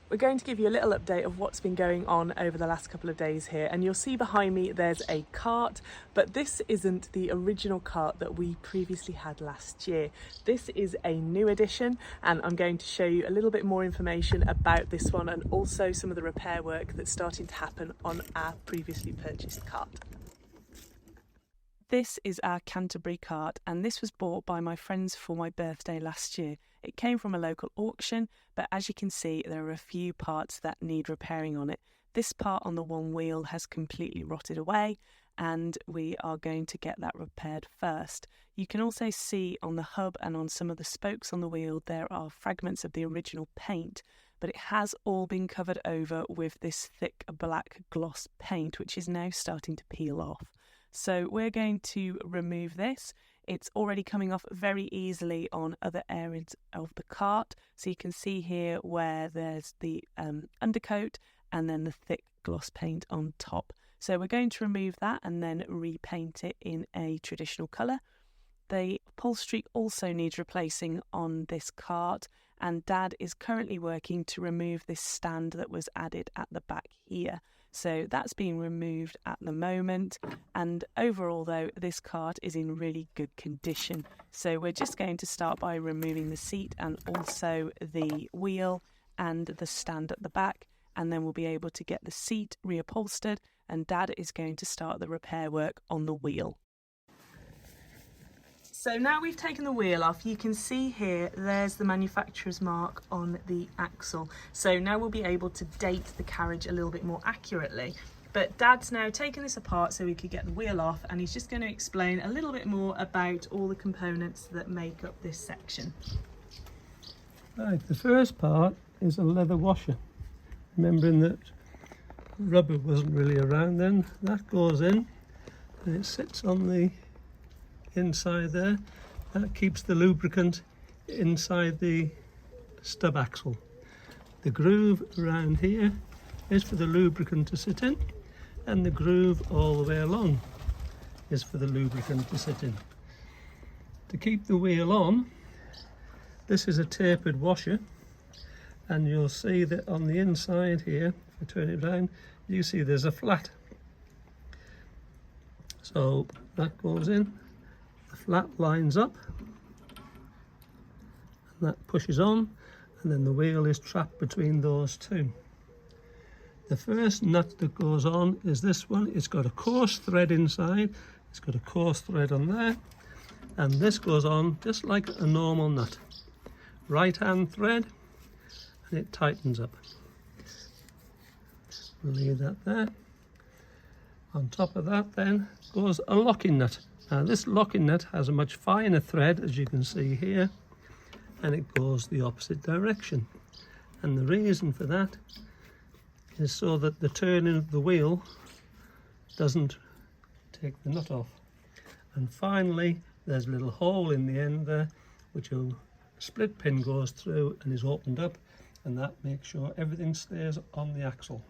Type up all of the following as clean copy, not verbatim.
We're going to give you a little update of what's been going on over the last couple of days here, and you'll see behind me there's a cart, but this isn't the original cart that we previously had last year. This is a new edition, and I'm going to show you a little bit more information about this one and also some of the repair work that's starting to happen on our previously purchased cart. This is our Canterbury Cart, and this was bought by my friends for my birthday last year. It came from a local auction, but as you can see, there are a few parts that need repairing on it. This part on the one wheel has completely rotted away, and we are going to get that repaired first. You can also see on the hub and on some of the spokes on the wheel, there are fragments of the original paint, but it has all been covered over with this thick black gloss paint, which is now starting to peel off. So we're going to remove this. It's already coming off very easily on other areas of the cart. So you can see here where there's the undercoat and then the thick gloss paint on top. So we're going to remove that and then repaint it in a traditional colour. The upholstery also needs replacing on this cart, and Dad is currently working to remove this stand that was added at the back here. So that's being removed at the moment, and overall though this cart is in really good condition. So we're just going to start by removing the seat and also the wheel and the stand at the back, and then we'll be able to get the seat reupholstered, and Dad is going to start the repair work on the wheel. So now we've taken the wheel off, you can see here there's the manufacturer's mark on the axle. So now we'll be able to date the carriage a little bit more accurately. But Dad's now taken this apart so we could get the wheel off, and he's just going to explain a little bit more about all the components that make up this section. Right, the first part is a leather washer. Remembering that rubber wasn't really around then, that goes in and it sits on the inside there. That keeps the lubricant inside the stub axle. The groove around here is for the lubricant to sit in, and the groove all the way along is for the lubricant to sit in. To keep the wheel on, this is a tapered washer, and you'll see that on the inside here, if I turn it around, you see there's a flat. So that goes in, the flat lines up, and that pushes on, and then the wheel is trapped between those two. The first nut that goes on is this one. It's got a coarse thread inside, it's got a coarse thread on there, and this goes on just like a normal nut. Right hand thread, and it tightens up. We'll leave that there. On top of that then goes a locking nut. Now this locking nut has a much finer thread, as you can see here, and it goes the opposite direction. And the reason for that is so that the turning of the wheel doesn't take the nut off. And finally there's a little hole in the end there which a split pin goes through and is opened up, and that makes sure everything stays on the axle.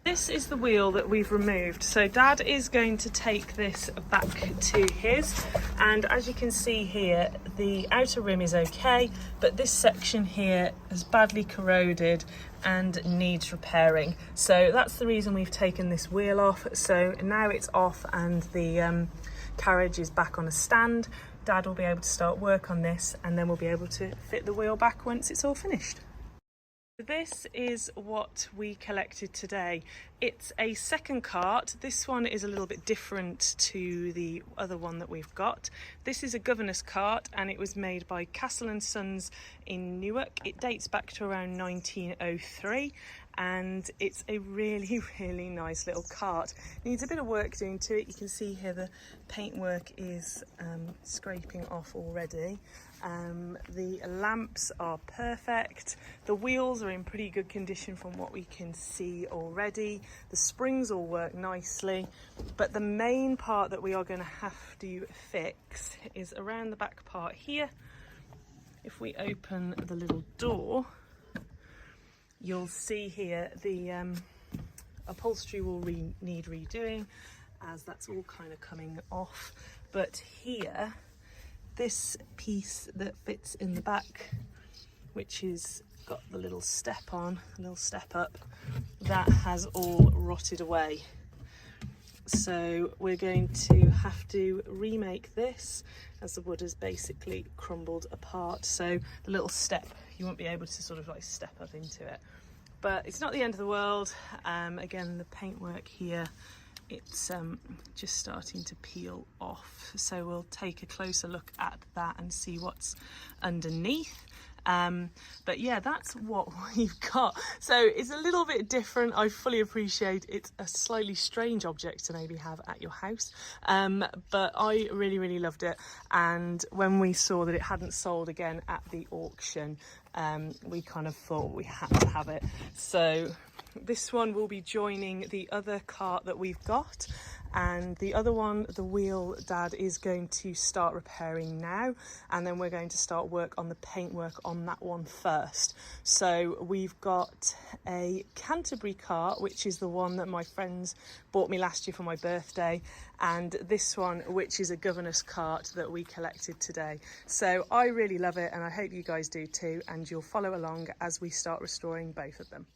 This is the wheel that we've removed. So Dad is going to take this back to his, and as you can see here, the outer rim is okay, but this section here is badly corroded and needs repairing. So that's the reason we've taken this wheel off. So now it's off and the carriage is back on a stand. Dad will be able to start work on this, and then we'll be able to fit the wheel back once it's all finished. This is what we collected today. It's a second cart. This one is a little bit different to the other one that we've got. This is a Governess Cart, and it was made by Castle & Sons in Newark. It dates back to around 1903, and it's a really, really nice little cart. It needs a bit of work doing to it. You can see here the paintwork is scraping off already. The lamps are perfect. The wheels are in pretty good condition from what we can see already. The springs all work nicely, but the main part that we are going to have to fix is around the back part here. If we open the little door, you'll see here the upholstery will need redoing, as that's all kind of coming off. But here, this piece that fits in the back, which is got the little step on, a little step up, that has all rotted away. So we're going to have to remake this, as the wood has basically crumbled apart. So the little step, you won't be able to sort of like step up into it. But it's not the end of the world. Again, the paintwork here, it's just starting to peel off. So we'll take a closer look at that and see what's underneath. But yeah, that's what we've got. So it's a little bit different. I fully appreciate it's a slightly strange object to maybe have at your house. But I really, really loved it. And when we saw that it hadn't sold again at the auction, we kind of thought we had to have it. So this one will be joining the other cart that we've got, and the other one, the wheel, Dad is going to start repairing now, and then we're going to start work on the paintwork on that one first. So we've got a Canterbury Cart, which is the one that my friends bought me last year for my birthday, and this one, which is a Governess Cart that we collected today. So I really love it, and I hope you guys do too, and you'll follow along as we start restoring both of them.